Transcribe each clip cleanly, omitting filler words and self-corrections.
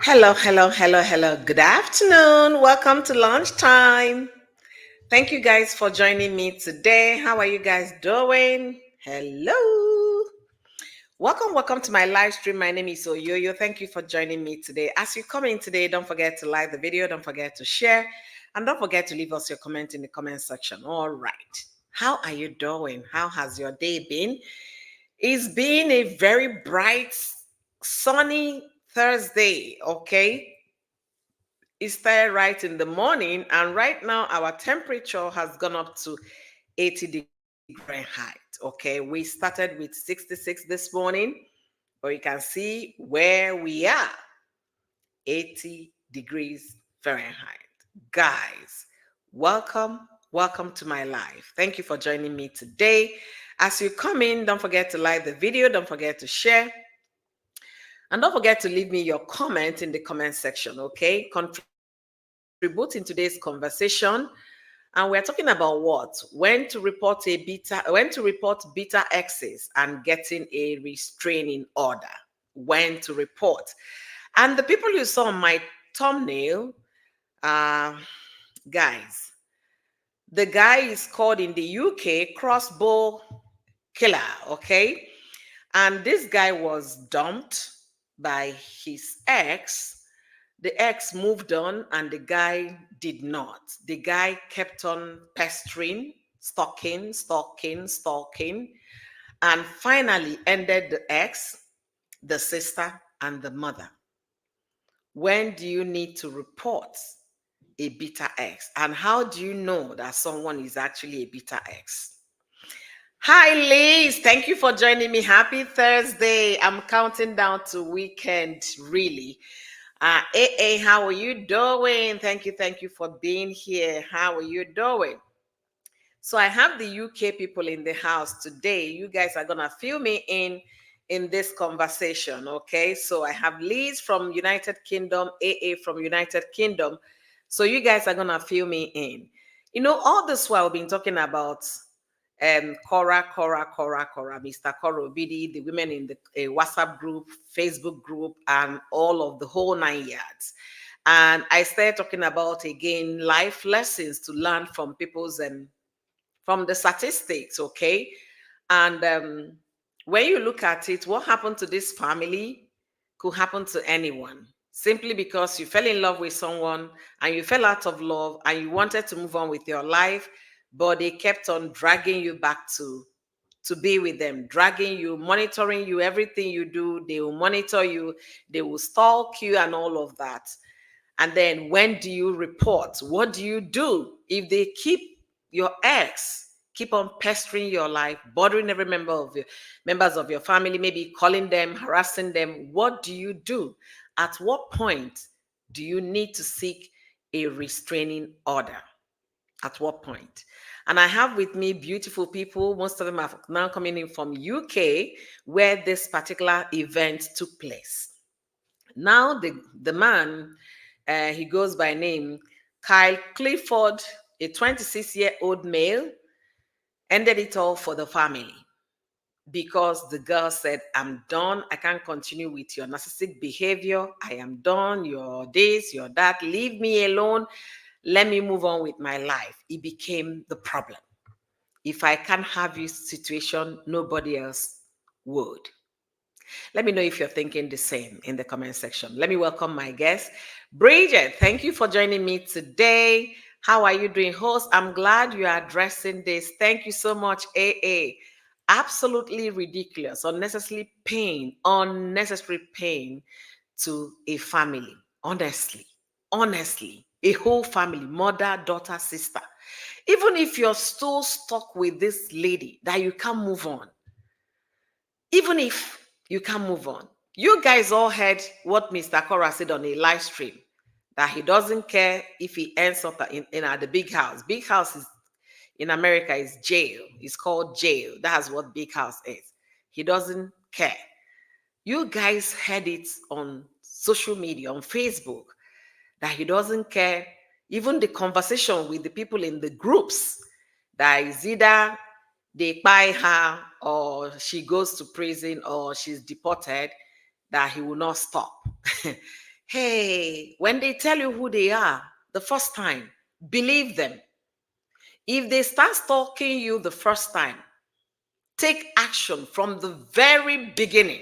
Hello, hello, hello, hello. Good afternoon. Welcome to lunchtime. Thank you guys for joining me today. How are you guys doing? Hello. Welcome to my live stream. My name is Oyoyo. Thank you for joining me today. As you come in today, don't forget to like the video, don't forget to share, and don't forget to leave us your comment in the comment section. All right. How are you doing? How has your day been? It's been a very bright, sunny Thursday, okay? It started right in the morning, and right now our temperature has gone up to 80 degrees Fahrenheit. Okay, we started with 66 this morning, but you can see where we are, 80 degrees Fahrenheit. Guys, welcome to my life. Thank you for joining me today. As you come in, don't forget to like the video, don't forget to share, and don't forget to leave me your comment in the comment section, okay? Contribute in today's conversation. And we're talking about what? When to report bitter exes and getting a restraining order. When to report. And the people you saw on my thumbnail, uh, guys, the guy is called in the UK crossbow killer, okay? And this guy was dumped by his ex. The ex moved on and the guy did not. The guy kept on pestering, stalking, and finally ended the ex, the sister, and the mother. When do you need to report a bitter ex? And how do you know that someone is actually a bitter ex? Hi, Liz. Thank you for joining me. Happy Thursday. I'm counting down to weekend, really. Hey, how are you doing? Thank you for being here. How are you doing? So I have the UK people in the house today. You guys are gonna fill me in this conversation, okay? So I have Liz from United Kingdom, AA from United Kingdom. So you guys are gonna fill me in. You know, all this while we've been talking about Cora, Mr. Cora Obidi, the women in the WhatsApp group, Facebook group, and all of the whole 9 yards. And I started talking about again life lessons to learn from people's from the statistics, okay? And when you look at it, what happened to this family could happen to anyone. Simply because you fell in love with someone and you fell out of love and you wanted to move on with your life, but they kept on dragging you back to be with them, dragging you, monitoring you, everything you do, they will monitor you, they will stalk you and all of that. And then when do you report? What do you do if they keep your ex keep on pestering your life, bothering every members of your family, maybe calling them, harassing them? What do you do? At what point do you need to seek a restraining order? At what point? And I have with me beautiful people. Most of them are now coming in from UK, where this particular event took place. Now the man, he goes by name Kyle Clifford, a 26-year-old male, ended it all for the family because the girl said, I'm done. I can't continue with your narcissistic behavior. I am done. You're this, you're that. Leave me alone. Let me move on with my life. It became the problem. If I can't have this situation, nobody else would. Let me know if you're thinking the same in the comment section. Let me welcome my guest, Bridget. Thank you for joining me today. How are you doing, host? I'm glad you are addressing this. Thank you so much, AA. Absolutely ridiculous, unnecessary pain to a family. Honestly, a whole family, mother, daughter, sister. Even if you're still stuck with this lady that you can't move on, even if you can't move on. You guys all heard what Mr. Cora said on a live stream, that he doesn't care if he ends up in at the big house. Big house is in America is jail. It's called jail. That's what big house is. He doesn't care. You guys heard it on social media, on Facebook, that he doesn't care. Even the conversation with the people in the groups, that is either they buy her or she goes to prison or she's deported, that he will not stop. Hey, when they tell you who they are the first time, believe them. If they start stalking you the first time, take action from the very beginning.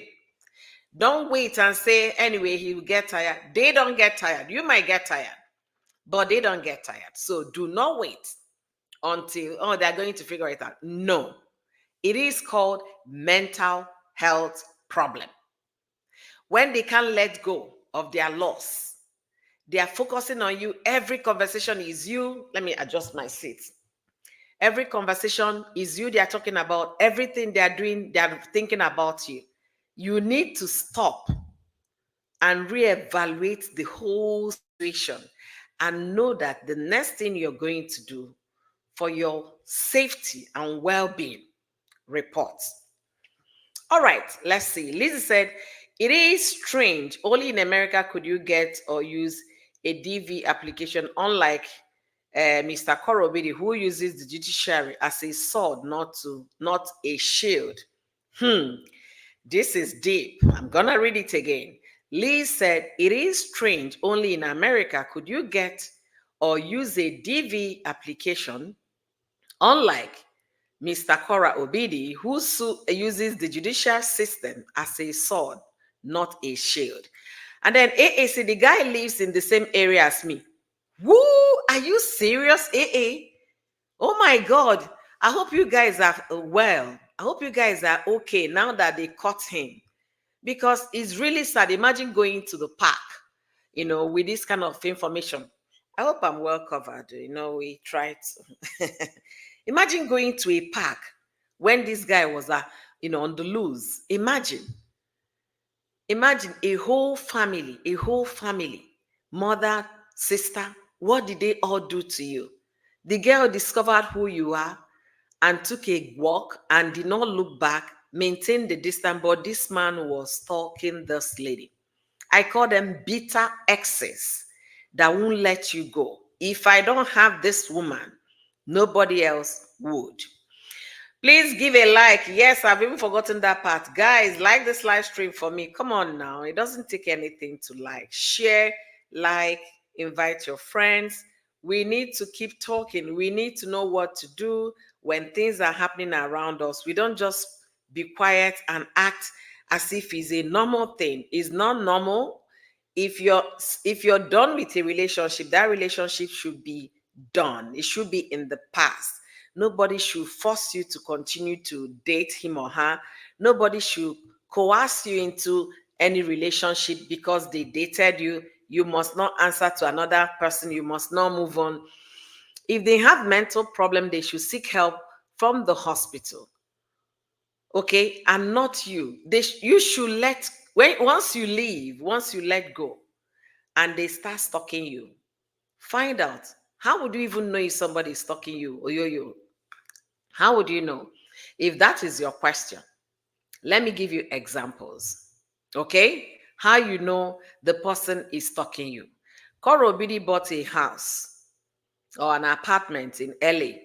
Don't wait and say, anyway, he will get tired. They don't get tired. You might get tired, but they don't get tired. So do not wait until, oh, they're going to figure it out. No, it is called mental health problem. When they can't let go of their loss, they are focusing on you. Every conversation is you. Let me adjust my seat. Every conversation is you. They are talking about everything they are doing. They are thinking about you. You need to stop and reevaluate the whole situation and know that the next thing you're going to do for your safety and well-being, report. All right, let's see. Lizzie said, it is strange. Only in America could you get or use a DV application, unlike Mr. Korobidi, who uses the judiciary as a sword, not a shield. This is deep. I'm gonna read it again. Liz said, it is strange. Only in America could you get or use a DV application, unlike Mr. Kora Obidi, who uses the judicial system as a sword, not a shield. And then AAC, the guy lives in the same area as me. Woo! Are you serious, AA? Oh my God. I hope you guys are well. I hope you guys are okay now that they caught him. Because it's really sad. Imagine going to the park, with this kind of information. I hope I'm well covered. We tried to. Imagine going to a park when this guy was, on the loose. Imagine a whole family, mother, sister. What did they all do to you? The girl discovered who you are and took a walk and did not look back, maintained the distance, but this man was stalking this lady. I call them bitter exes that won't let you go. If I don't have this woman, nobody else would. Please give a like. Yes, I've even forgotten that part. Guys, like this live stream for me. Come on now. It doesn't take anything to like. Share, like, invite your friends. We need to keep talking. We need to know what to do when things are happening around us. We don't just be quiet and act as if it's a normal thing. It's not normal. If you're done with a relationship, that relationship should be done. It should be in the past. Nobody should force you to continue to date him or her. Nobody should coerce you into any relationship because they dated you. You must not answer to another person. You must not move on. If they have mental problem, they should seek help from the hospital. Okay, and not you. You should once you leave, once you let go, and they start stalking you, find out. How would you even know if somebody is stalking you? Oyoyo. How would you know? If that is your question, let me give you examples. Okay? How you know the person is stalking you. Korobidi bought a house or an apartment in LA.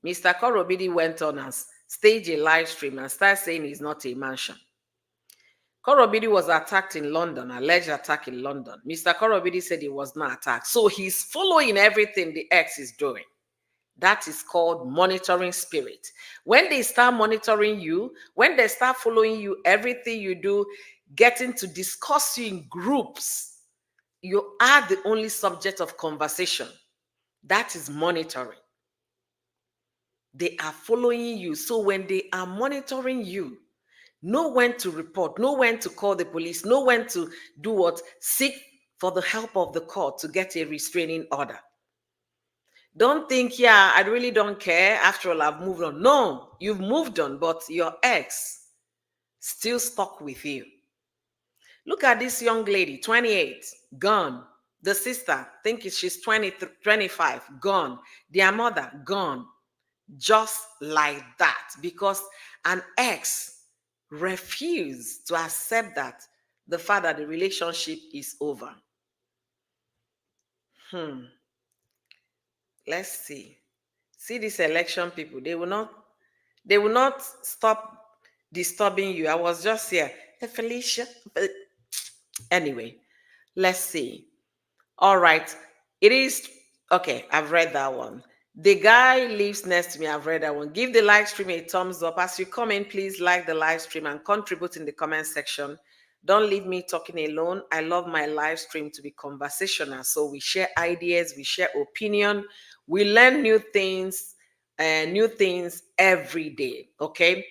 Mr. Korobidi went on and staged a live stream and started saying it's not a mansion. Korobidi was attacked in London, alleged attack in London. Mr. Korobidi said he was not attacked. So he's following everything the ex is doing. That is called monitoring spirit. When they start monitoring you, when they start following you, everything you do, getting to discuss you in groups, you are the only subject of conversation. That is monitoring. They are following you. So when they are monitoring you, know when to report, know when to call the police, know when to do what? Seek for the help of the court to get a restraining order. Don't think, yeah, I really don't care. After all, I've moved on. No, you've moved on, but your ex still stuck with you. Look at this young lady, 28, gone. The sister, think she's 20, 25, gone. Their mother, gone. Just like that, because an ex refused to accept that the fact that the relationship is over. Let's see. See these election people, they will not stop disturbing you. I was just here. Hey, Felicia. Anyway, Let's see. All right. It is okay. I've read that one. The guy lives next to me. I've read that one. Give the live stream a thumbs up. As you come in, please like the live stream and contribute in the comment section. Don't leave me talking alone. I love my live stream to be conversational. So we share ideas, we share opinion, we learn new things every day. Okay.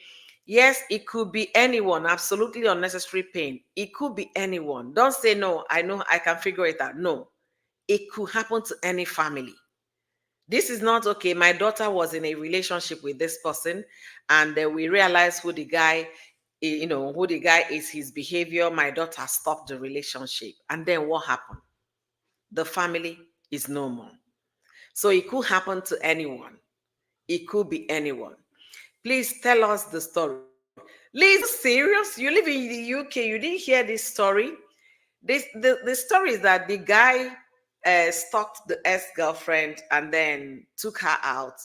Yes, it could be anyone, absolutely unnecessary pain. It could be anyone. Don't say no, I know I can figure it out. No, it could happen to any family. This is not okay. My daughter was in a relationship with this person, and we realized who the guy is, his behavior. My daughter stopped the relationship. And then what happened? The family is no more. So it could happen to anyone. It could be anyone. Please tell us the story. Liz, serious? You live in the UK. You didn't hear this story? The story is that the guy stalked the ex-girlfriend and then took her out,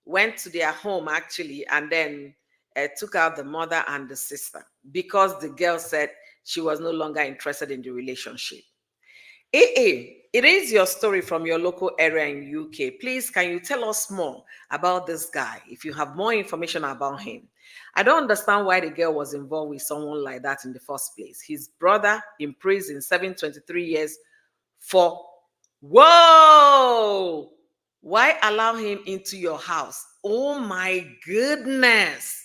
went to their home actually, and then took out the mother and the sister because the girl said she was no longer interested in the relationship. It is your story from your local area in UK. Please, can you tell us more about this guy if you have more information about him? I don't understand why the girl was involved with someone like that in the first place. His brother in prison, 723 years for, whoa! Why allow him into your house? Oh my goodness.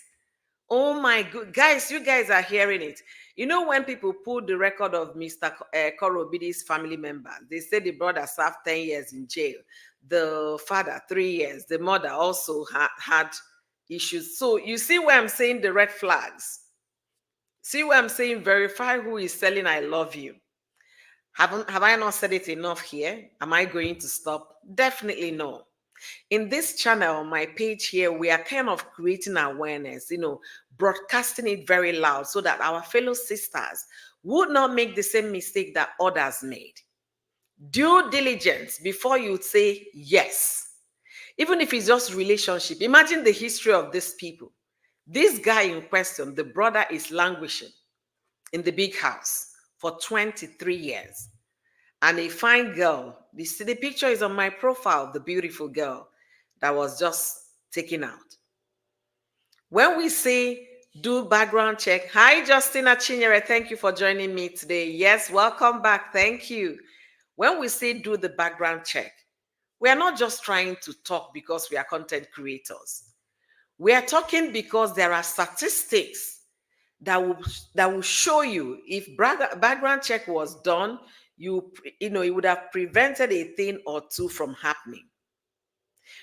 Oh my good guys, you guys are hearing it. You know, when people pull the record of Mr. Korobidi's family members, they say the brother served 10 years in jail, the father 3 years, the mother also had issues. So you see where I'm saying the red flags. See where I'm saying verify who is selling I love you. Have I not said it enough here? Am I going to stop? Definitely no. In this channel, on my page here, we are kind of creating awareness, broadcasting it very loud so that our fellow sisters would not make the same mistake that others made. Due diligence before you say yes. Even if it's just relationship, imagine the history of these people. This guy in question, the brother, is languishing in the big house for 23 years. And a fine girl, the picture is on my profile, the beautiful girl that was just taken out. When we say do background check, hi Justina Chinyere, thank you for joining me today. Yes, welcome back, thank you. When we say do the background check, we are not just trying to talk because we are content creators. We are talking because there are statistics that will show you if background check was done, it would have prevented a thing or two from happening.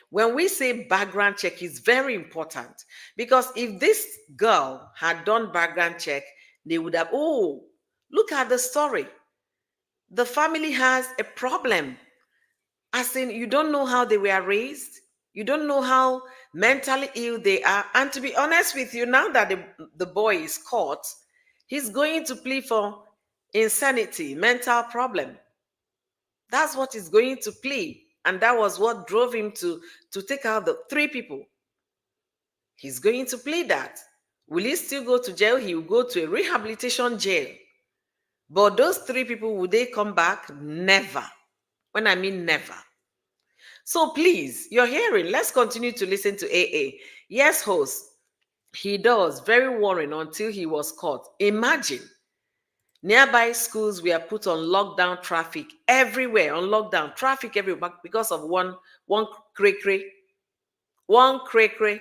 When we say background check, is very important because if this girl had done background check, they would have, oh, look at the story. The family has a problem. As in, you don't know how they were raised. You don't know how mentally ill they are. And to be honest with you, now that the boy is caught, he's going to plead for insanity, mental problem. That's what he's going to plead. And that was what drove him to take out the 3 people. He's going to plead that. Will he still go to jail? He will go to a rehabilitation jail. But those 3 people, will they come back? Never. When I mean never. So please, you're hearing, let's continue to listen to AA. Yes, host, he does. Very worrying until he was caught. Imagine, nearby schools were put on lockdown traffic everywhere, on lockdown traffic everywhere because of one cray-cray. One cray-cray.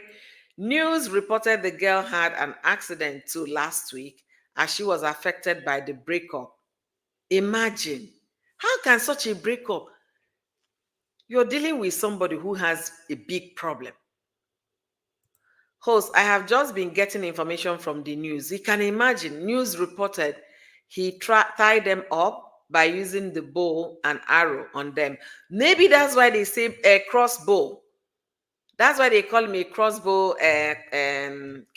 News reported the girl had an accident too last week as she was affected by the breakup. Imagine, how can such a breakup? You're dealing with somebody who has a big problem. Host, I have just been getting information from the news. You can imagine, news reported he tied them up by using the bow and arrow on them. Maybe that's why they say a crossbow. That's why they call me crossbow, Killer.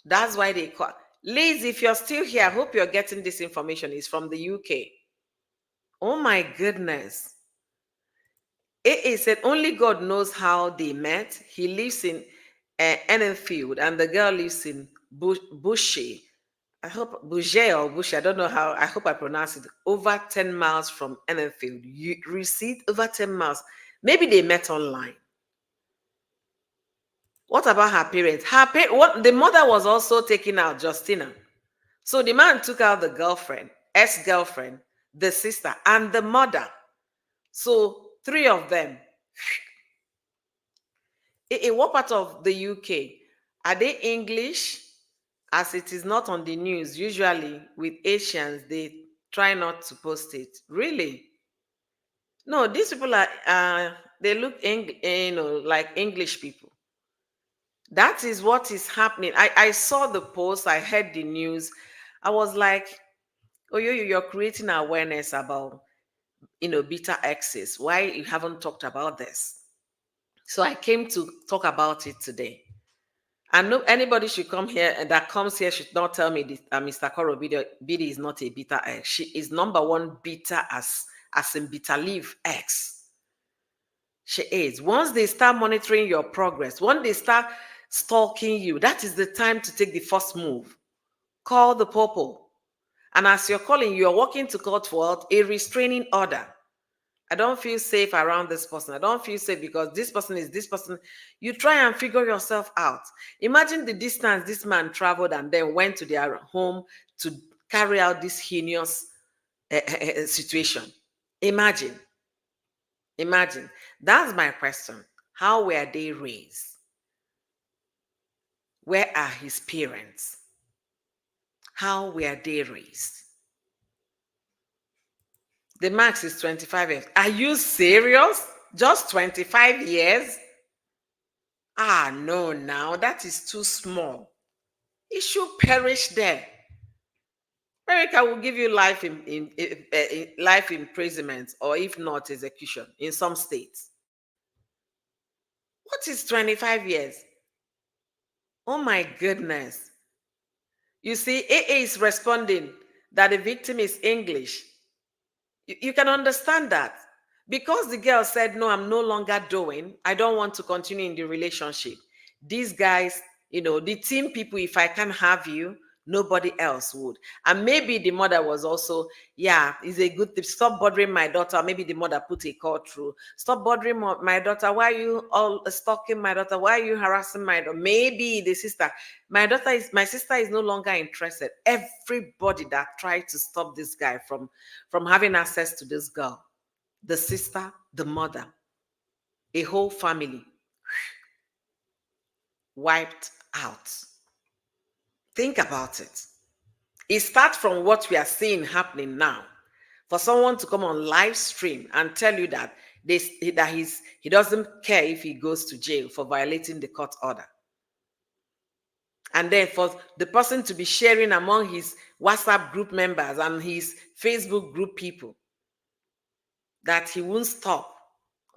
That's why they call. Liz, if you're still here, I hope you're getting this information. It's from the UK. Oh my goodness. AA said only God knows how they met. He lives in Enfield and the girl lives in Bushy. I hope Bouger or Bush, I don't know how, I hope I pronounce it, over 10 miles from Enfield. You received over 10 miles. Maybe they met online. What about her parents? What the mother was also taking out Justina. So the man took out the girlfriend, ex-girlfriend, the sister, and the mother. So three of them. In what part of the UK? Are they English? As it is not on the news, usually with Asians, they try not to post it. Really? No, these people are, they look, like English people. That is what is happening. I saw the post, I heard the news. I was like, oh, you're creating awareness about, bitter exes. Why you haven't talked about this? So I came to talk about it today. And no, anybody should come here and that comes here should not tell me this, Mr. Koro Bidi is not a bitter ex. She is number one bitter as in bitter leaf ex. She is. Once they start monitoring your progress, once they start stalking you, that is the time to take the first move. Call the popo. And as you're calling, you're walking to court for a restraining order. I don't feel safe around this person. I don't feel safe because this person is this person. You try and figure yourself out. Imagine the distance this man traveled and then went to their home to carry out this heinous situation. Imagine. Imagine. That's my question. How were they raised? Where are his parents? How were they raised? The max is 25 years. Are you serious? Just 25 years? Ah, no, now that is too small. It should perish there. America will give you life in life imprisonment, or if not, execution in some states. What is 25 years? Oh my goodness. You see, AA is responding that the victim is English. You can understand that. Because the girl said, no, I'm no longer doing, I don't want to continue in the relationship. These guys, the team people, if I can't have you, nobody else would. And maybe the mother was also, yeah, it's a good tip. Stop bothering my daughter. Maybe the mother put a call through. Stop bothering my daughter. Why are you all stalking my daughter? Why are you harassing my daughter? Maybe the sister, my sister is no longer interested. Everybody that tried to stop this guy from having access to this girl, the sister, the mother, a whole family wiped out. Think about it. It starts from what we are seeing happening now. For someone to come on live stream and tell you that he doesn't care if he goes to jail for violating the court order. And then for the person to be sharing among his WhatsApp group members and his Facebook group people that he won't stop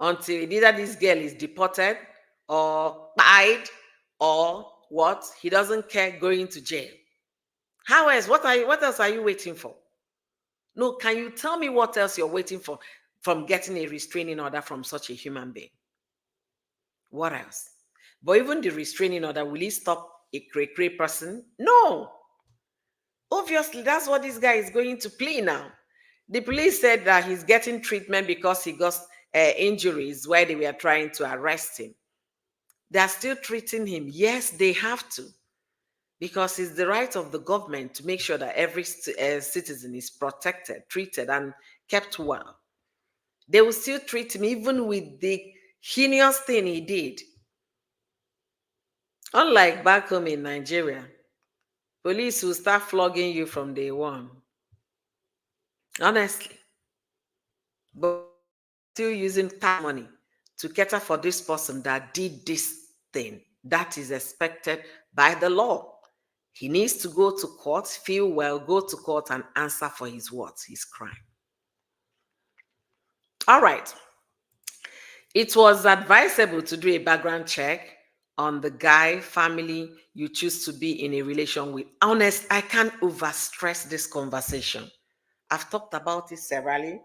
until either this girl is deported or died or what? He doesn't care going to jail. How else? What else are you waiting for? No, can you tell me what else you're waiting for from getting a restraining order from such a human being? What else? But even the restraining order, will it stop a cray person? No. Obviously, that's what this guy is going to plea now. The police said that he's getting treatment because he got injuries while they were trying to arrest him. They are still treating him. Yes, they have to. Because it's the right of the government to make sure that every citizen is protected, treated, and kept well. They will still treat him even with the heinous thing he did. Unlike back home in Nigeria, police will start flogging you from day one. Honestly. But still using tax money to cater for this person that did this thing. That is expected by the law. He needs to go to court, feel well, go to court and answer for his what? His crime. All right. It was advisable to do a background check on the guy, family you choose to be in a relation with. Honest, I can't overstress this conversation. I've talked about it severally.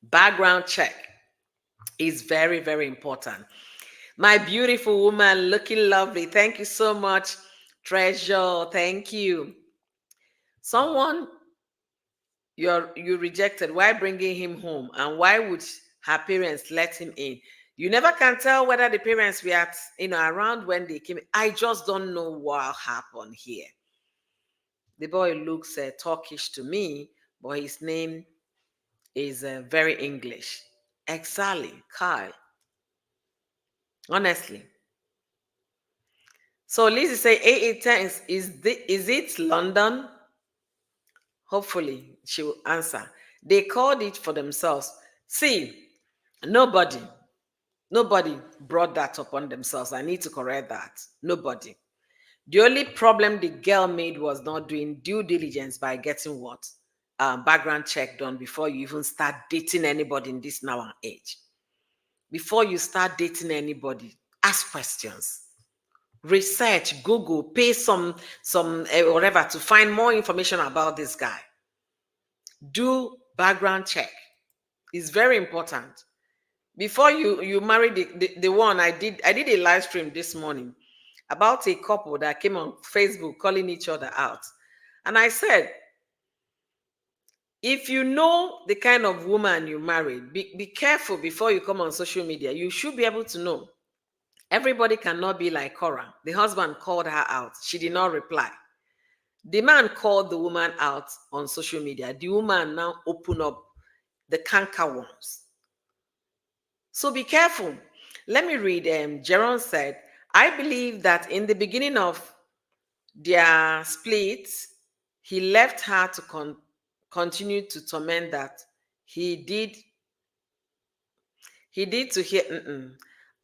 Background check is very, very important. My beautiful woman, looking lovely. Thank you so much Treasure, thank you. Someone you rejected, why bringing him home, and why would her parents let him in? You never can tell whether the parents were at, around when they came. I just don't know what happened here. The boy looks Turkish to me, but his name is very English. Exactly, Kyle. Honestly. So Lizzie say A10 is it London? Hopefully she will answer. They called it for themselves. See, nobody, nobody brought that upon themselves. I need to correct that. Nobody. The only problem the girl made was not doing due diligence by getting what? Background check done before you even start dating anybody in this now and age. Before you start dating anybody, ask questions. Research, Google, pay some whatever to find more information about this guy. Do background check. It's very important. Before you marry the one, I did a live stream this morning about a couple that came on Facebook calling each other out. And I said, if you know the kind of woman you married, be careful before you come on social media. You should be able to know. Everybody cannot be like Cora. The husband called her out. She did not reply. The man called the woman out on social media. The woman now opened up the canker worms. So be careful. Let me read. Jeron said, I believe that in the beginning of their split, he left her to continue to torment that he did to hear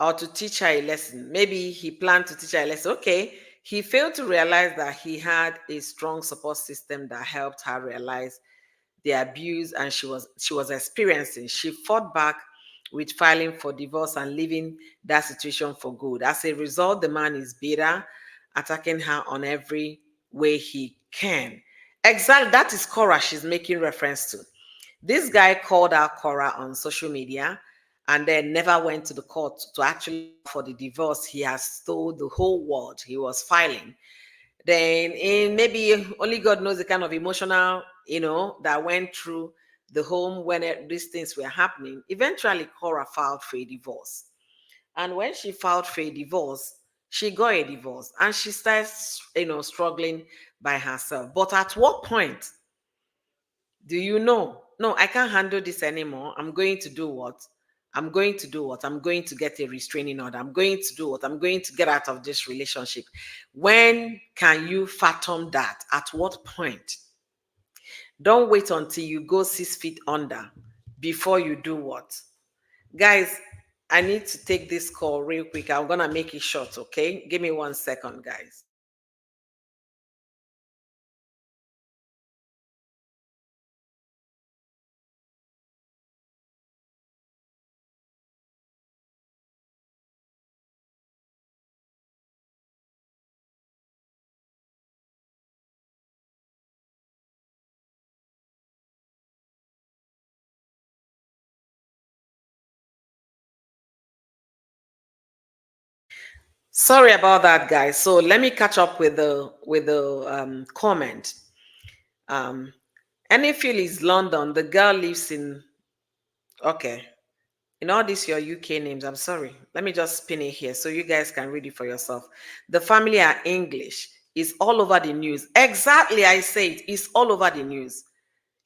or to teach her a lesson. Maybe he planned to teach her a lesson. Okay. He failed to realize that he had a strong support system that helped her realize the abuse and she was experiencing. She fought back with filing for divorce and leaving that situation for good. As a result, the man is bitter, attacking her on every way he can. Exactly, that is Cora she's making reference to. This guy called out Cora on social media and then never went to the court to actually for the divorce he has told the whole world he was filing. Then in maybe only God knows the kind of emotional, that went through the home when these things were happening. Eventually, Cora filed for a divorce. And when she filed for a divorce, she got a divorce and she starts, struggling by herself. But at what point do you know? No, I can't handle this anymore. I'm going to do what? I'm going to do what? I'm going to get a restraining order. I'm going to do what? I'm going to get out of this relationship. When can you fathom that? At what point? Don't wait until you go 6 feet under before you do what? Guys, I need to take this call real quick. I'm going to make it short, okay? Give me 1 second, guys. Sorry about that, guys. So let me catch up with the comment. Um, Enfield is London. The girl lives in. Okay, in all these your UK names. I'm sorry. Let me just pin it here so you guys can read it for yourself. The family are English. It's all over the news. Exactly, I say it. It's all over the news.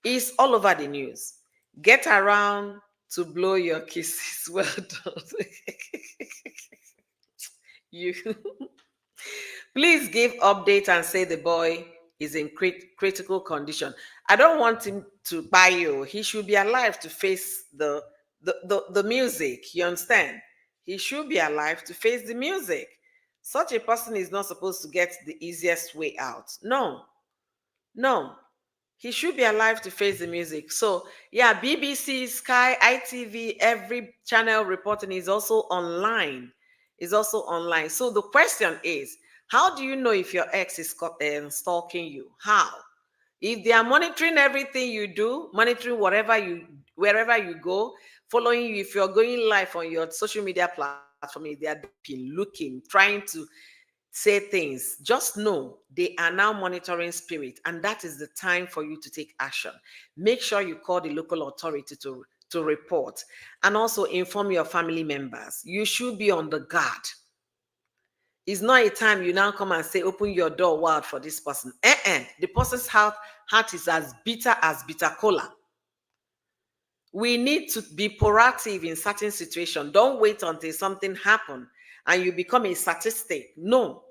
It's all over the news. Get around to blow your kisses. Well done. You. Please give update and say the boy is in critical condition. I don't want him to buy you. He should be alive to face the music. You understand? He should be alive to face the music. Such a person is not supposed to get the easiest way out. No, no. He should be alive to face the music. So, yeah, BBC, Sky, ITV, every channel reporting is also online. Is also online. So the question is, how do you know if your ex is stalking you? How? If they are monitoring everything you do, monitoring wherever you go, following you, if you're going live on your social media platform, they are looking, trying to say things, just know they are now monitoring spirit, and that is the time for you to take action. Make sure you call the local authority to report, and also inform your family members. You should be on the guard. It's not a time you now come and say, open your door wide for this person. The person's heart is as bitter cola. We need to be proactive in certain situations. Don't wait until something happens and you become a statistic. No.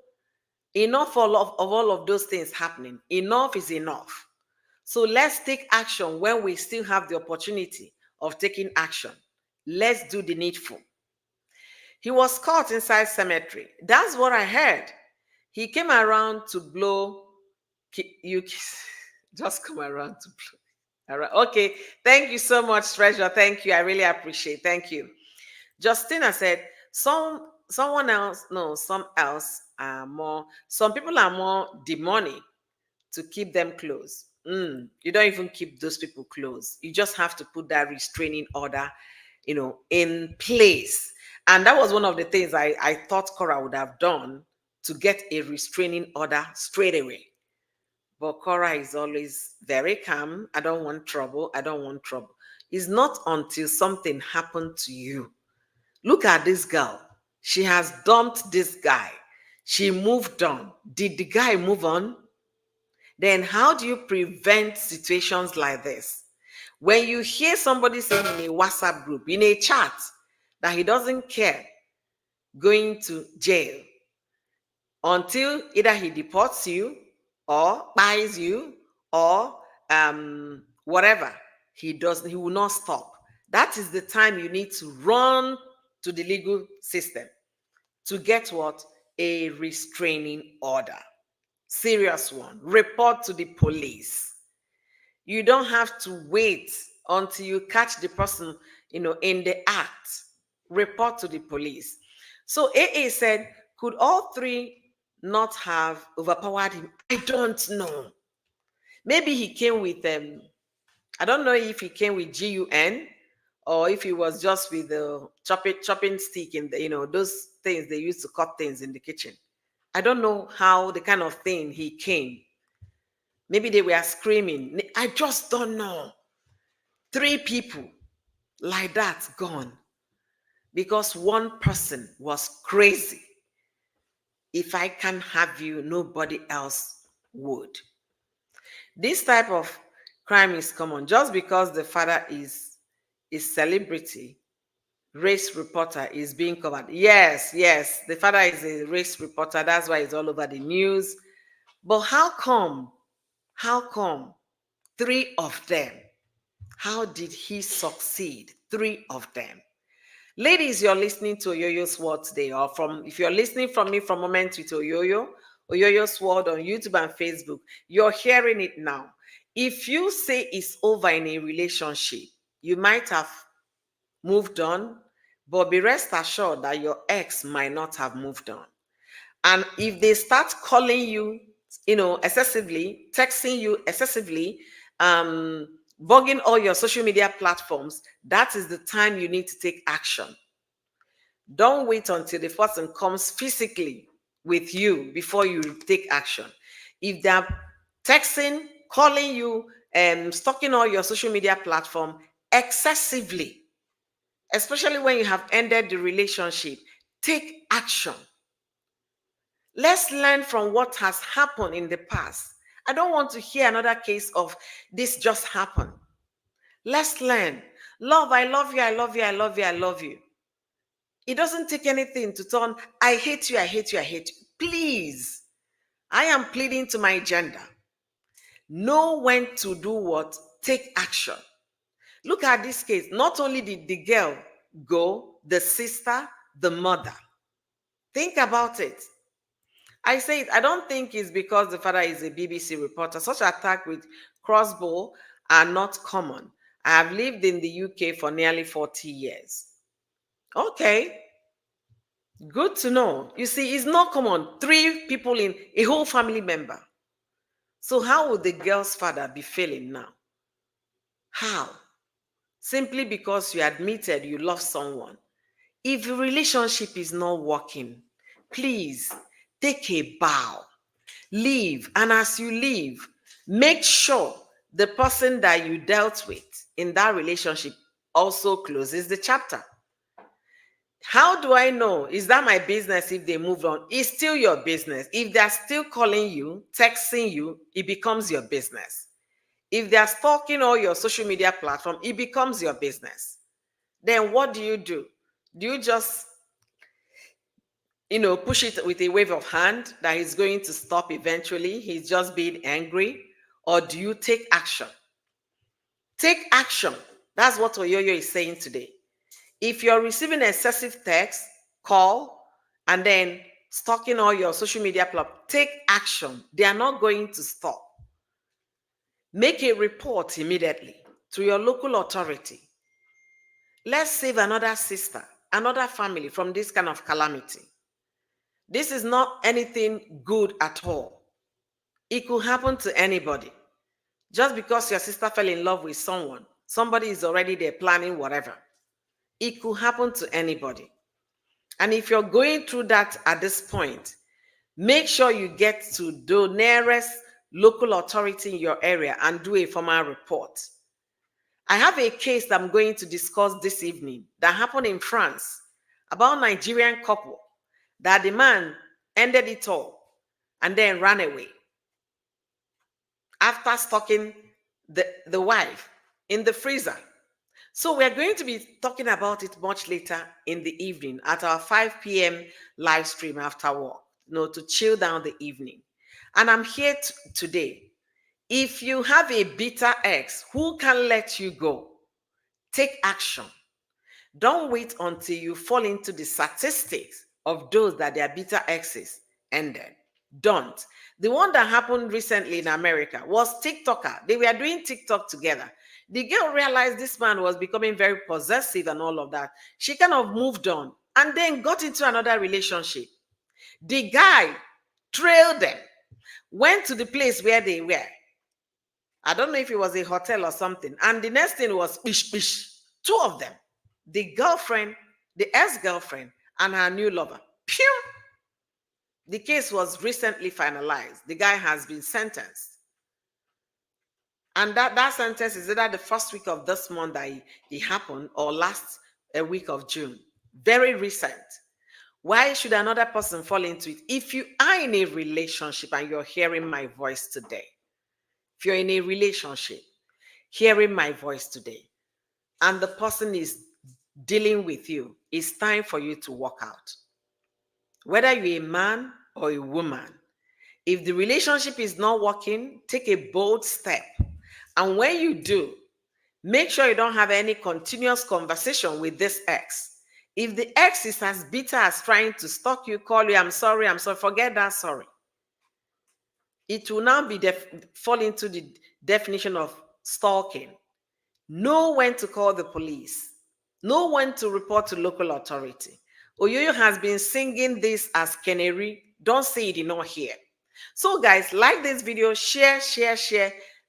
Enough of all of those things happening. Enough is enough. So let's take action when we still have the opportunity of taking action. Let's do the needful. He was caught inside cemetery. That's what I heard. He came around to blow. You just come around to blow. All right. Okay. Thank you so much, Treasure. Thank you. I really appreciate. Thank you. Justina said, some people are more demonic to keep them close. You don't even keep those people close. You just have to put that restraining order, in place. And that was one of the things I thought Cora would have done, to get a restraining order straight away. But Cora is always very calm. I don't want trouble. I don't want trouble. It's not until something happened to you. Look at this girl. She has dumped this guy. She moved on. Did the guy move on? Then how do you prevent situations like this? When you hear somebody saying in a WhatsApp group, in a chat, that he doesn't care going to jail until either he deports you or buys you or whatever, he will not stop. That is the time you need to run to the legal system to get what? A restraining order. Serious one. Report to the police. You don't have to wait until you catch the person, in the act. Report to the police. So AA said, could all three not have overpowered him? I don't know. Maybe he came with I don't know if he came with GUN or if he was just with the chopping stick in the, those things they used to cut things in the kitchen. I don't know how the kind of thing he came. Maybe they were screaming. I just don't know. 3 people like that gone because one person was crazy. If I can have you, nobody else would. This type of crime is common. Just because the father is celebrity, race reporter is being covered. Yes, the father is a race reporter. That's why it's all over the news. But how come 3 of them? How did he succeed? 3 of them. Ladies, you're listening to Oyoyo's Word today, or if you're listening from me from Moment with Oyoyo's Word on YouTube and Facebook, you're hearing it now. If you say it's over in a relationship, you might have moved on, but be rest assured that your ex might not have moved on. And if they start calling you, excessively, texting you excessively, bugging all your social media platforms, that is the time you need to take action. Don't wait until the person comes physically with you before you take action. If they're texting, calling you, stalking all your social media platform excessively, especially when you have ended the relationship, take action. Let's learn from what has happened in the past. I don't want to hear another case of this just happened. Let's learn. Love, I love you, I love you, I love you, I love you. It doesn't take anything to turn, I hate you, I hate you, I hate you. Please, I am pleading to my gender. Know when to do what? Take action. Look at this case. Not only did the girl go, the sister, the mother. Think about it. I say it, I don't think it's because the father is a BBC reporter. Such attack with crossbow are not common. I have lived in the UK for nearly 40 years. Okay. Good to know. You see, it's not common. 3 people in a whole family member. So how would the girl's father be feeling now? How? Simply because you admitted you love someone. If the relationship is not working, please take a bow, leave. And as you leave, make sure the person that you dealt with in that relationship also closes the chapter. How do I know? Is that my business if they moved on? It's still your business. If they're still calling you, texting you, it becomes your business. If they're stalking all your social media platform, it becomes your business. Then what do? Do you just, push it with a wave of hand that he's going to stop eventually? He's just being angry. Or do you take action? Take action. That's what Oyoyo is saying today. If you're receiving excessive text, call, and then stalking all your social media platforms, take action. They are not going to stop. Make a report immediately to your local authority. Let's save another sister, another family from this kind of calamity. This is not anything good at all. It could happen to anybody. Just because your sister fell in love with someone, somebody is already there planning whatever. It could happen to anybody. And if you're going through that at this point, make sure you get to the nearest local authority in your area and do a formal report. I have a case that I'm going to discuss this evening that happened in France about a Nigerian couple that the man ended it all and then ran away after stalking the wife in the freezer. So we're going to be talking about it much later in the evening at our 5 p.m. live stream after work, to chill down the evening. And I'm here today. If you have a bitter ex who can let you go, take action. Don't wait until you fall into the statistics of those that their bitter exes ended. Don't. The one that happened recently in America was TikToker. They were doing TikTok together. The girl realized this man was becoming very possessive and all of that. She kind of moved on and then got into another relationship. The guy trailed them, went to the place where they were. I don't know if it was a hotel or something. And the next thing was pish, pish. Two of them. The girlfriend, the ex-girlfriend, and her new lover. Pew! The case was recently finalized. The guy has been sentenced. And that sentence is either the first week of this month that it happened or last a week of June. Very recent. Why should another person fall into it? If you are in a relationship and you're hearing my voice today, if you're in a relationship, hearing my voice today, and the person is dealing with you, it's time for you to walk out. Whether you're a man or a woman, if the relationship is not working, take a bold step. And when you do, make sure you don't have any continuous conversation with this ex. If the ex is as bitter as trying to stalk you, call you, I'm sorry, forget that sorry. It will now be fall into the definition of stalking. Know when to call the police. Know when to report to local authority. Oyoyo has been singing this as canary. Don't say you did not hear. So guys, like this video, share.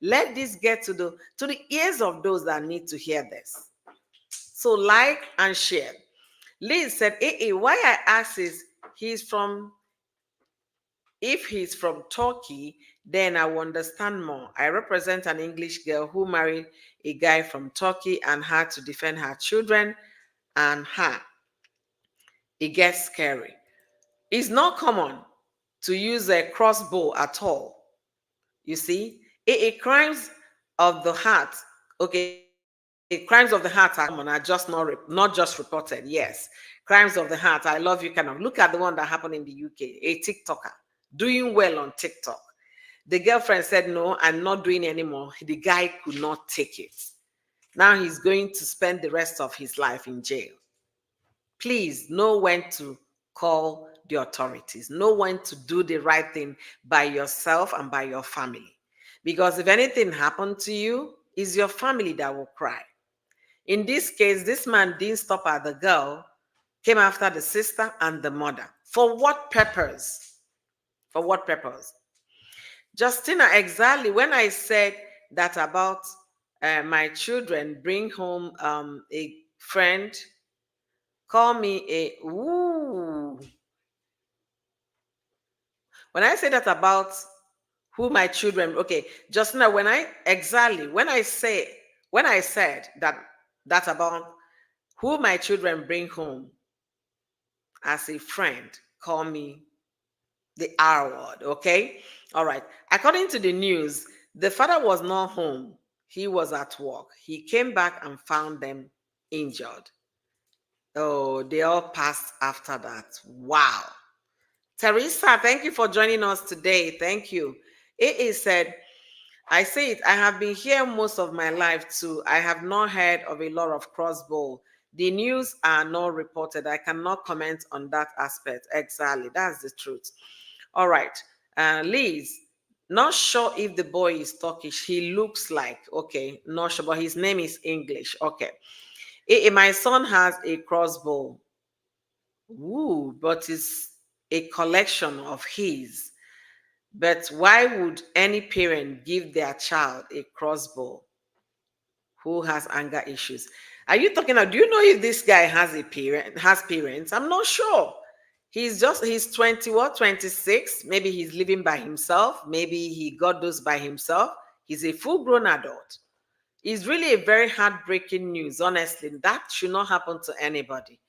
Let this get to the ears of those that need to hear this. So like and share. Liz said, why I asked is if he's from Turkey, then I will understand more. I represent an English girl who married a guy from Turkey and had to defend her children and her. It gets scary. It's not common to use a crossbow at all. You see, crimes of the heart. Okay, crimes of the heart are common, are just not just reported. Yes, crimes of the heart. I love you. Kind of look at the one that happened in the UK. A TikToker doing well on TikTok. The girlfriend said, no, I'm not doing anymore. The guy could not take it. Now he's going to spend the rest of his life in jail. Please know when to call the authorities. Know when to do the right thing by yourself and by your family. Because if anything happened to you, it's your family that will cry. In this case, this man didn't stop at the girl, came after the sister and the mother. For what purpose? For what purpose? Justina, exactly. When I said that about my children bring home a friend, call me a, ooh. When I say that about who my children, okay, just now when I exactly when I said that about who my children bring home as a friend, call me the R word, okay? All right. According to the news, the father was not home. He was at work. He came back and found them injured. Oh, they all passed after that. Wow. Teresa, thank you for joining us today. Thank you. It is said, I say it, I have been here most of my life too. I have not heard of a lot of crossbow. The news are not reported. I cannot comment on that aspect. Exactly. That's the truth. All right. Liz, not sure if the boy is Turkish. He looks like, okay, not sure, but his name is English. Okay. My son has a crossbow. Ooh, but it's a collection of his. But why would any parent give their child a crossbow who has anger issues? Are you talking about, do you know if this guy has parents? I'm not sure. He's 20, what, 26? Maybe he's living by himself. Maybe he got those by himself. He's a full-grown adult. It's really a very heartbreaking news, honestly. That should not happen to anybody.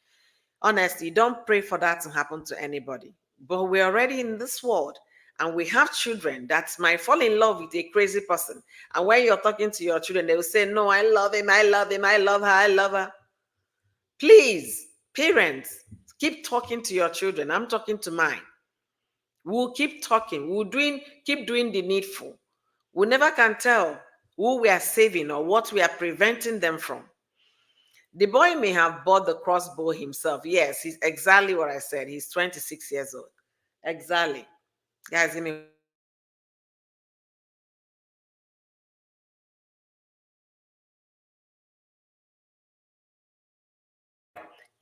Honestly, don't pray for that to happen to anybody. But we're already in this world and we have children that might fall in love with a crazy person. And when you're talking to your children, they will say, no, I love him, I love him, I love her, I love her. Please, parents, keep talking to your children. I'm talking to mine. We'll keep talking. Keep doing the needful. We never can tell who we are saving or what we are preventing them from. The boy may have bought the crossbow himself. Yes, he's exactly what I said. He's 26 years old. Exactly. Guys, give me.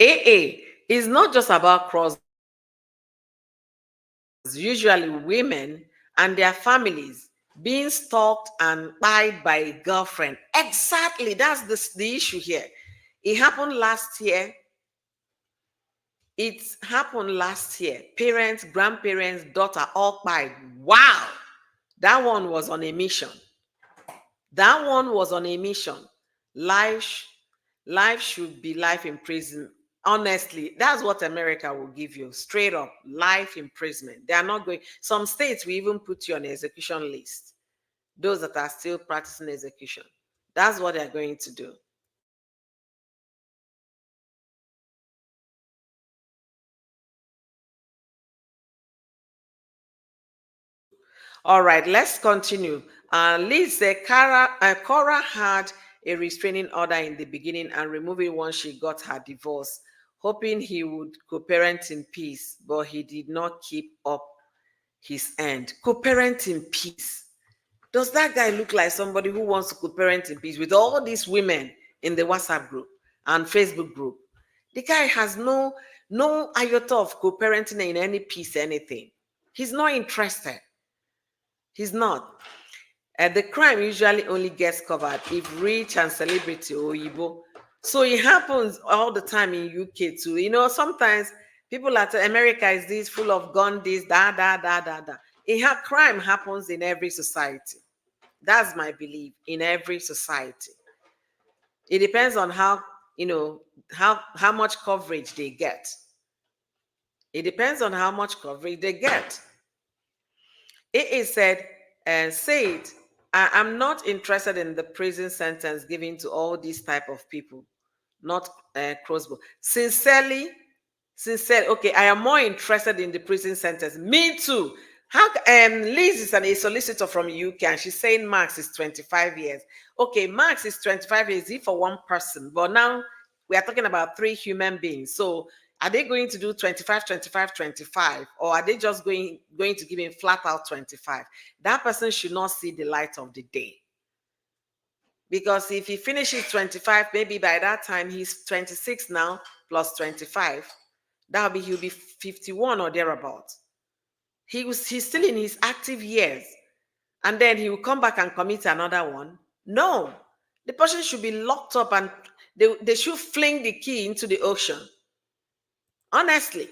AA is not just about crossbows. Usually women and their families being stalked and spied by a girlfriend. Exactly. That's the issue here. It happened last year. It happened last year. Parents, grandparents, daughter all spied. Wow. That one was on a mission. That one was on a mission. Life, life should be life in prison. Honestly, that's what America will give you. Straight up, life imprisonment. They are not going. Some states will even put you on the execution list. Those that are still practicing execution. That's what they're going to do. All right, let's continue. Liz said Cora had a restraining order in the beginning and removed it once she got her divorce, hoping he would co-parent in peace, but he did not keep up his end. Co-parent in peace. Does that guy look like somebody who wants to co-parent in peace with all these women in the WhatsApp group and Facebook group? The guy has no iota of co-parenting in any peace, anything. He's not interested. He's not. The crime usually only gets covered if rich and celebrity or Igbo. So it happens all the time in UK too. You know, sometimes people at America is this full of gun, this, da. Crime happens in every society. That's my belief, in every society. It depends on how, how much coverage they get. It depends on how much coverage they get. It is said, said, I'm not interested in the prison sentence given to all these type of people, not crossbow. Sincerely, okay, I am more interested in the prison sentence. Me too. How Liz is a solicitor from UK and she's saying Max is 25 years. Okay, Max is 25 years for one person, but now we are talking about three human beings. So are they going to do 25, 25, 25, or are they just going to give him flat out 25? That person should not see the light of the day. Because if he finishes 25, maybe by that time he's 26 now plus 25. He'll be 51 or thereabout. He's still in his active years. And then he will come back and commit another one. No. The person should be locked up and they should fling the key into the ocean. Honestly.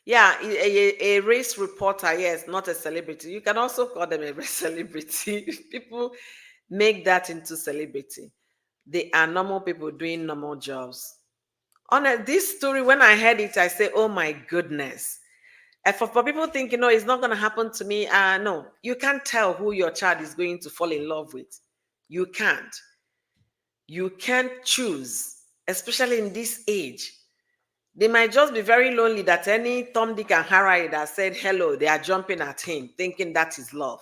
Yeah, a race reporter, yes, not a celebrity. You can also call them a race celebrity. People make that into celebrity. They are normal people doing normal jobs. On this story, when I heard it, I say, "Oh my goodness!" And for people thinking, "No, it's not going to happen to me." No, you can't tell who your child is going to fall in love with. You can't. You can't choose, especially in this age. They might just be very lonely that any Tom, Dick, and Harry that said hello, they are jumping at him, thinking that is love.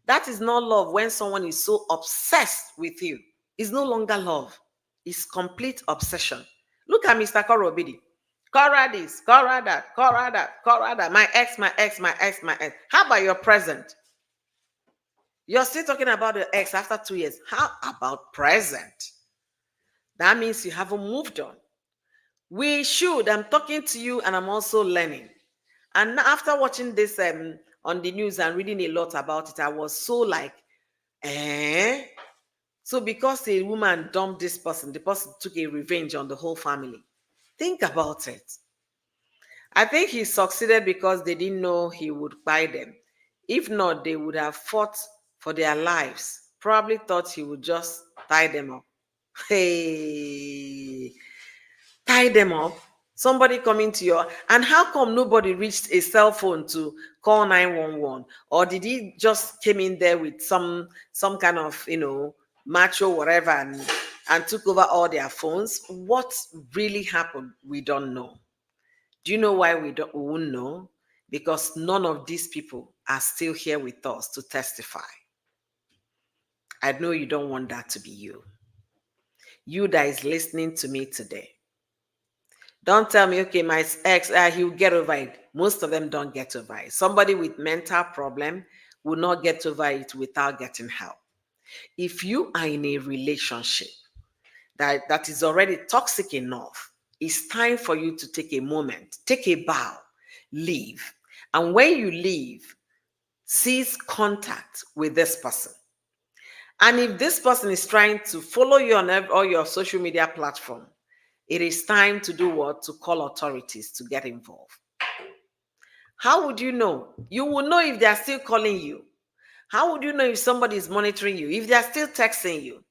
That is not love when someone is so obsessed with you. It's no longer love. It's complete obsession. Look at Mr. Korobidi. Cora this, Cora that, Cora that, Cora that. My ex, my ex, my ex, my ex. How about your present? You're still talking about the ex after 2 years. How about present? That means you haven't moved on. We should. I'm talking to you and I'm also learning. And after watching this on the news and reading a lot about it, I was so like, eh? So because a woman dumped this person, the person took a revenge on the whole family. Think about it. I think he succeeded because they didn't know he would buy them. If not, they would have fought for their lives. Probably thought he would just tie them up. Hey, tie them up. Somebody coming to your, and how come nobody reached a cell phone to call 911? Or did he just came in there with some kind of macho whatever and took over all their phones? What really happened? We don't know. Do you know why we won't know? Because none of these people are still here with us to testify. I know you don't want that to be you. You that is listening to me today. Don't tell me, okay, my ex, he'll get over it. Most of them don't get over it. Somebody with mental problem will not get over it without getting help. If you are in a relationship that is already toxic enough, it's time for you to take a moment, take a bow, leave. And when you leave, cease contact with this person. And if this person is trying to follow you on all your social media platform, it is time to do what? To call authorities to get involved. How would you know? You will know if they are still calling you. How would you know if somebody is monitoring you? If they are still texting you?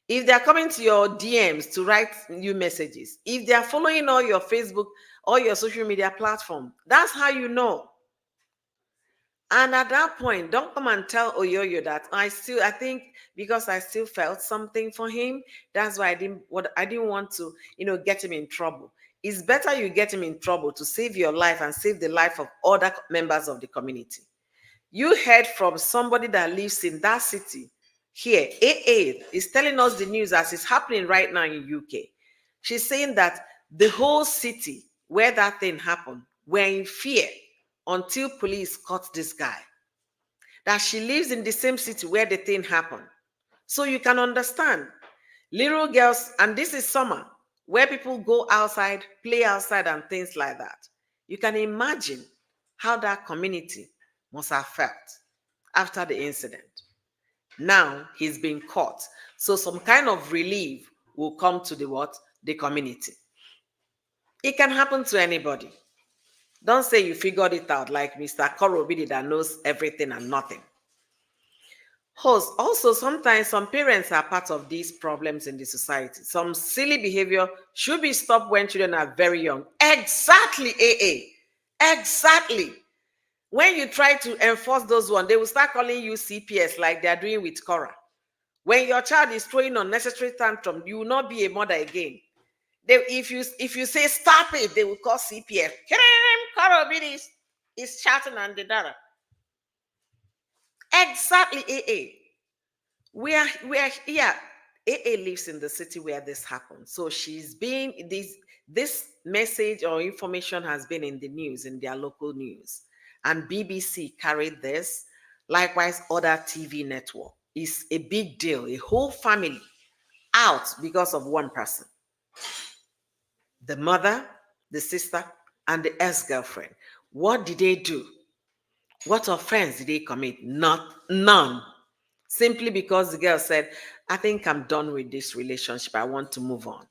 If they are coming to your DMs to write you messages? If they are following all your Facebook, all your social media platform? That's how you know. And at that point, don't come and tell Oyoyo that I think because I still felt something for him, that's why I didn't want to, get him in trouble. It's better you get him in trouble to save your life and save the life of other members of the community. You heard from somebody that lives in that city. Here, AA is telling us the news as it's happening right now in UK. She's saying that the whole city where that thing happened were in fear until police caught this guy. That she lives in the same city where the thing happened. So you can understand. Little girls, and this is summer, where people go outside, play outside, and things like that. You can imagine how that community must have felt after the incident. Now he's been caught. So some kind of relief will come to the what? The community. It can happen to anybody. Don't say you figured it out like Mr. Korobidi that knows everything and nothing. Host, also, sometimes some parents are part of these problems in the society. Some silly behavior should be stopped when children are very young. Exactly, AA. Exactly. When you try to enforce those ones, they will start calling you CPS like they're doing with Cora. When your child is throwing unnecessary tantrum, you will not be a mother again. If you say stop it, they will call CPS. Cora is shouting and the data. Exactly, AA. We are here. AA lives in the city where this happened. So she's been this message or information has been in the news, in their local news. And BBC carried this. Likewise, other TV network. It's a big deal. A whole family out because of one person. The mother, the sister, and the ex-girlfriend. What did they do? What offense did they commit? None. Simply because the girl said, I think I'm done with this relationship. I want to move on.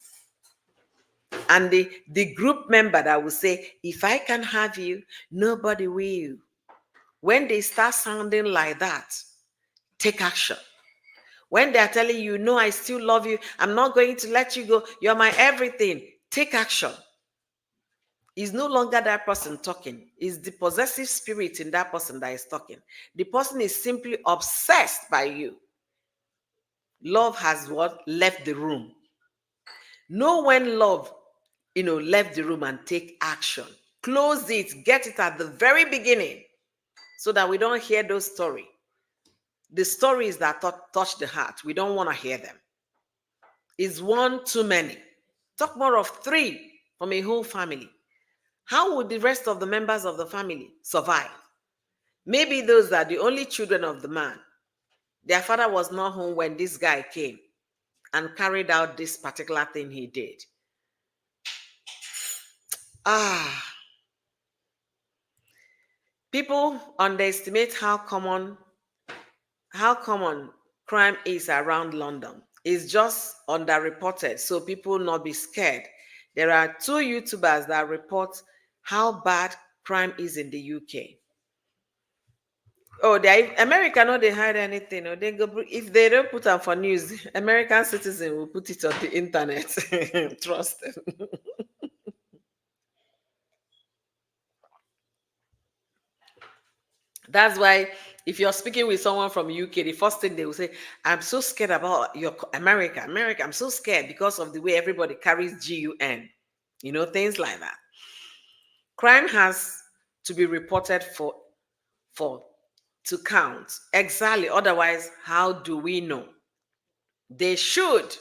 And the group member that will say, if I can have you, nobody will. When they start sounding like that, take action. When they're telling you, no, I still love you, I'm not going to let you go, you're my everything, take action. It's no longer that person talking. It's the possessive spirit in that person that is talking. The person is simply obsessed by you. Love has what? Left the room. Know when love, left the room and take action. Close it, get it at the very beginning so that we don't hear those stories. The stories that touch the heart, we don't want to hear them. Is one too many? Talk more of three from a whole family. How would the rest of the members of the family survive? Maybe those are the only children of the man. Their father was not home when this guy came and carried out this particular thing he did. People underestimate how common crime is around London. It's just underreported, so people not be scared. There are 2 YouTubers that report how bad crime is in the UK. Oh, America no they hide anything. Or they go if they don't put them for news, American citizen will put it on the internet. Trust them. That's why if you're speaking with someone from UK, the first thing they will say, I'm so scared about your America. America, I'm so scared because of the way everybody carries GUN. Things like that. Crime has to be reported for to count. Exactly. Otherwise, how do we know? They should.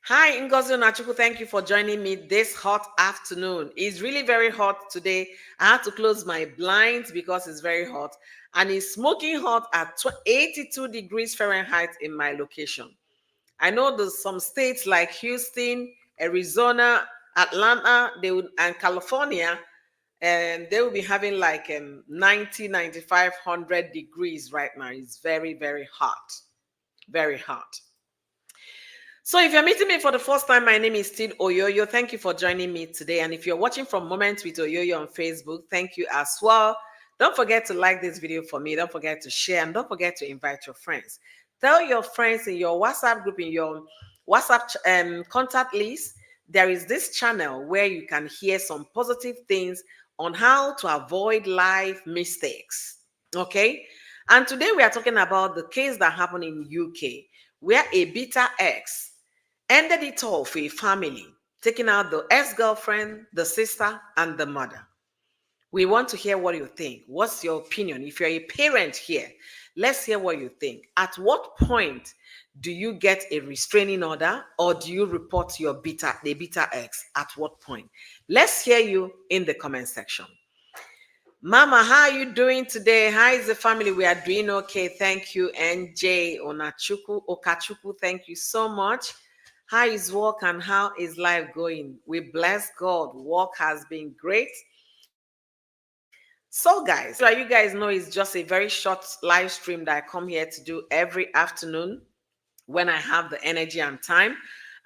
Hi, Ngozi Onachuku. Thank you for joining me this hot afternoon. It's really very hot today. I had to close my blinds because it's very hot. And it's smoking hot at 82 degrees Fahrenheit in my location. I know there's some states like Houston, Arizona, Atlanta, and California, and they will be having like 90, 95, 100 degrees right now. It's very, very hot. Very hot. So if you're meeting me for the first time, my name is still Oyoyo. Thank you for joining me today. And if you're watching from Moments with Oyoyo on Facebook, thank you as well. Don't forget to like this video for me. Don't forget to share, and don't forget to invite your friends. Tell your friends in your WhatsApp group, in your WhatsApp contact list, there is this channel where you can hear some positive things on how to avoid life mistakes. Okay? And today we are talking about the case that happened in UK, where a bitter ex ended it all for a family, taking out the ex-girlfriend, the sister, and the mother. We want to hear what you think. What's your opinion? If you're a parent here, let's hear what you think. At what point do you get a restraining order, or do you report the bitter ex? At what point? Let's hear you in the comment section. Mama, how are you doing today? How is the family? We are doing okay. Thank you. NJ Okachuku, thank you so much. How is work and how is life going? We bless God. Work has been great. So guys, so you guys know it's just a very short live stream that I come here to do every afternoon when I have the energy and time.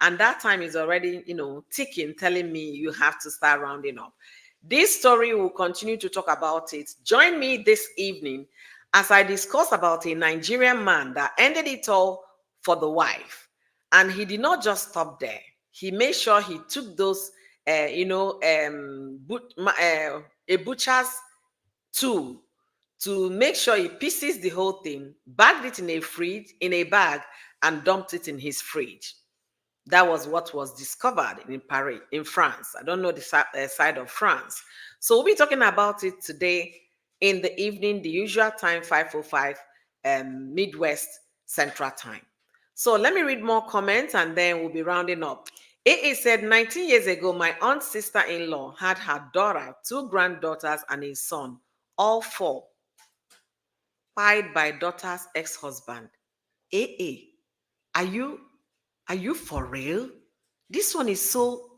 And that time is already, ticking, telling me you have to start rounding up. This story will continue to talk about it. Join me this evening as I discuss about a Nigerian man that ended it all for the wife. And he did not just stop there. He made sure he took those, a butcher's tool to make sure he pieces the whole thing, bagged it in a bag, and dumped it in his fridge. That was what was discovered in Paris, in France. I don't know the side of France. So we'll be talking about it today in the evening, the usual time, 5:05 Midwest Central Time. So let me read more comments and then we'll be rounding up. It said, 19 years ago, my aunt's sister-in-law had her daughter, 2 granddaughters, and a son, all 4, pied by daughter's ex-husband. Are you for real? This one is so,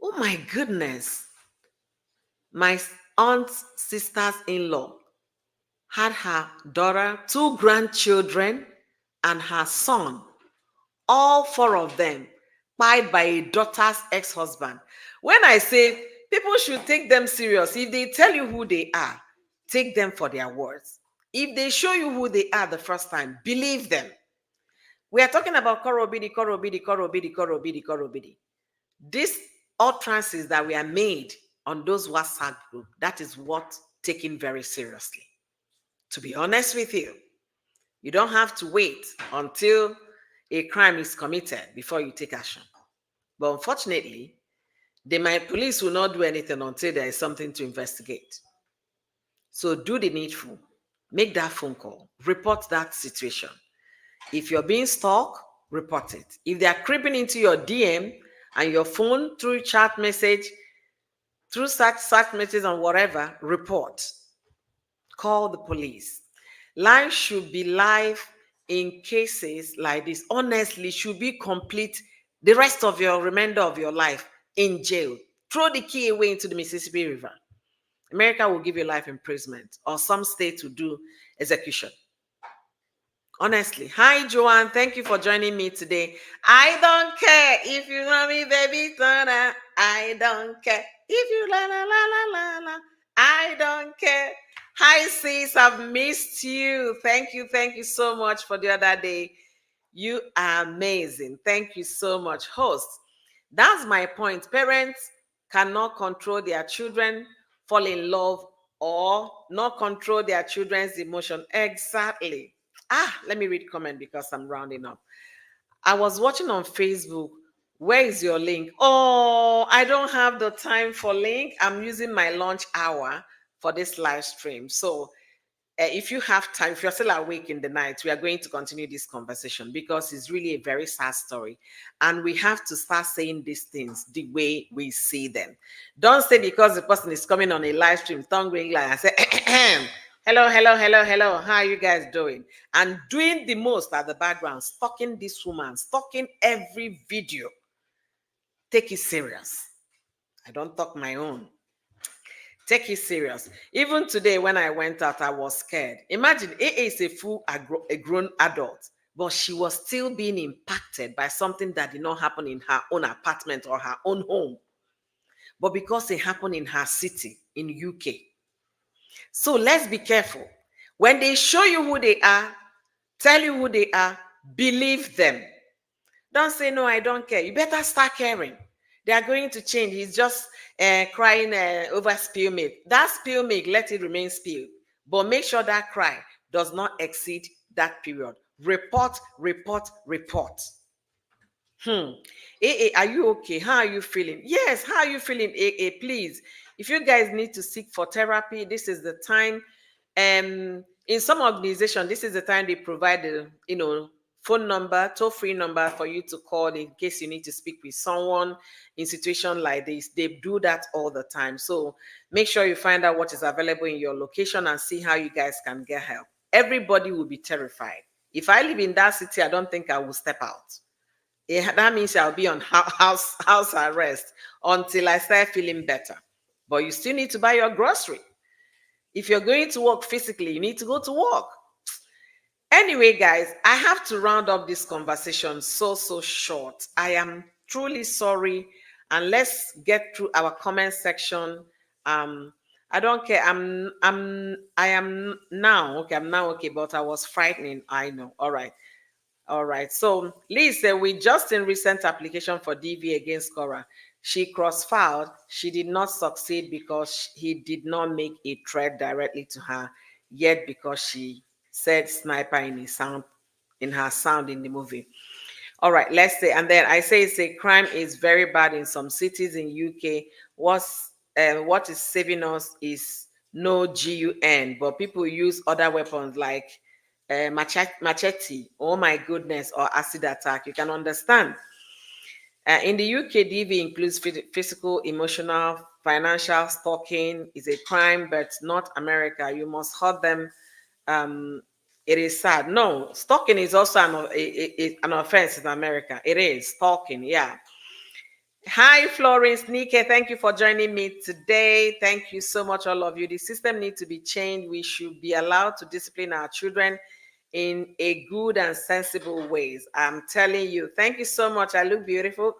oh my goodness. My aunt's sister's-in-law had her daughter, 2 grandchildren, and her son, all 4 of them, spied by a daughter's ex-husband. When I say people should take them serious, if they tell you who they are, take them for their words. If they show you who they are the first time, believe them. We are talking about korobidi, korobidi, korobidi, korobidi, korobidi. These utterances that we are made on those WhatsApp group, that is what taken very seriously. To be honest with you, you don't have to wait until a crime is committed before you take action. But unfortunately, police will not do anything until there is something to investigate. So do the needful. Make that phone call. Report that situation. If you're being stalked, report it. If they are creeping into your DM and your phone through chat message, through such messages and whatever, report. Call the police. Life should be live in cases like this. Honestly, should be complete the rest of your remainder of your life in jail. Throw the key away into the Mississippi River. America will give you life imprisonment, or some state to do execution. Honestly. Hi, Joanne. Thank you for joining me today. I don't care if you love me, baby. I don't care if you la la la la la la. I don't care. Hi, sis. I've missed you. Thank you. Thank you so much for the other day. You are amazing. Thank you so much, host. That's my point. Parents cannot control their children, fall in love, or not control their children's emotion. Exactly. Let me read comment because I'm rounding up. I was watching on Facebook. Where is your link? Oh, I don't have the time for link. I'm using my lunch hour for this live stream. So if you have time, if you're still awake in the night, we are going to continue this conversation because it's really a very sad story. And we have to start saying these things the way we see them. Don't say because the person is coming on a live stream, tongue going like I say, hello, hello, hello, hello. How are you guys doing? And doing the most at the background, stalking this woman, stalking every video. Take it serious. I don't talk my own. Take it serious. Even today, when I went out, I was scared. Imagine, AA is a grown adult, but she was still being impacted by something that did not happen in her own apartment or her own home, but because it happened in her city in UK. So let's be careful. When they show you who they are, tell you who they are, believe them. Don't say, no, I don't care. You better start caring. They are going to change. He's just crying over spill milk. That spill milk, let it remain spilled. But make sure that cry does not exceed that period. Report, report, report. AA, are you okay? How are you feeling? Yes, how are you feeling, AA? Please, if you guys need to seek for therapy, this is the time. In some organizations, this is the time they provide the, phone number, toll-free number for you to call in case you need to speak with someone in situation like this. They do that all the time. So make sure you find out what is available in your location and see how you guys can get help. Everybody will be terrified. If I live in that city, I don't think I will step out. That means I'll be on house arrest until I start feeling better. But you still need to buy your grocery. If you're going to work physically, you need to go to work. Anyway, guys, I have to round up this conversation so short. I am truly sorry. And let's get through our comment section. I don't care. I am now okay. I'm now okay, but I was frightening. I know. All right. All right. So Liz said, with Justin recent application for DV against Cora, she cross-filed. She did not succeed because he did not make a threat directly to her, yet because she said sniper in her sound in the movie. All right, let's say, and then I say crime is very bad in some cities in UK. What is saving us is no GUN, but people use other weapons like machete, oh my goodness, or acid attack. You can understand. In the UK, DV includes physical, emotional, financial stalking is a crime, but not America. You must hurt them. It is sad. No, stalking is also an offense in America. It is stalking, yeah. Hi, Florence, Nike. Thank you for joining me today. Thank you so much, all of you. The system needs to be changed. We should be allowed to discipline our children in a good and sensible ways. I'm telling you. Thank you so much. I look beautiful.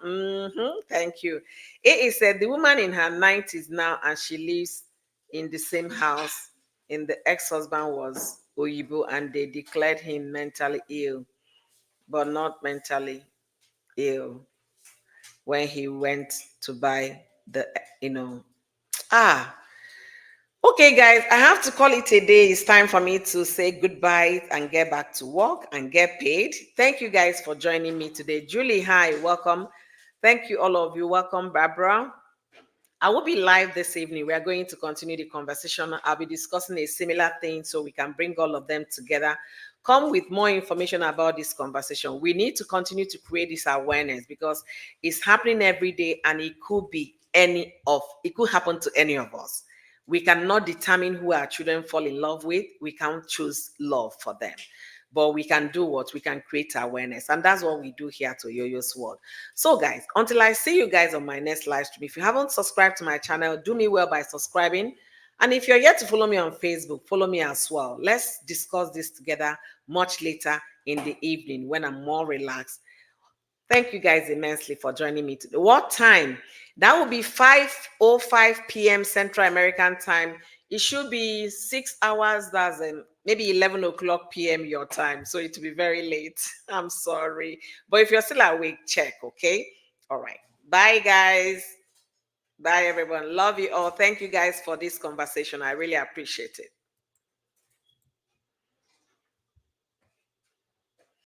Thank you. It is said the woman in her 90s now, and she lives in the same house. And the ex-husband was Oyibo, and they declared him mentally ill, but not mentally ill when he went to buy the, you know, ah, okay, guys, I have to call it a day. It's time for me to say goodbye and get back to work and get paid. Thank you guys for joining me today. Julie, hi, welcome. Thank you, all of you. Welcome, Barbara. I will be live this evening. We are going to continue the conversation. I'll be discussing a similar thing so we can bring all of them together. Come with more information about this conversation. We need to continue to create this awareness because it's happening every day and it could happen to any of us. We cannot determine who our children fall in love with. We can't choose love for them. But we can do what? We can create awareness. And that's what we do here to Yo-Yo's World. So, guys, until I see you guys on my next live stream, if you haven't subscribed to my channel, do me well by subscribing. And if you're yet to follow me on Facebook, follow me as well. Let's discuss this together much later in the evening when I'm more relaxed. Thank you guys immensely for joining me today. What time? That will be 5:05 p.m. Central American time. It should be 6 hours. That's maybe 11 o'clock p.m. your time. So it will be very late. I'm sorry. But if you're still awake, check, okay? All right. Bye, guys. Bye, everyone. Love you all. Thank you guys for this conversation. I really appreciate it.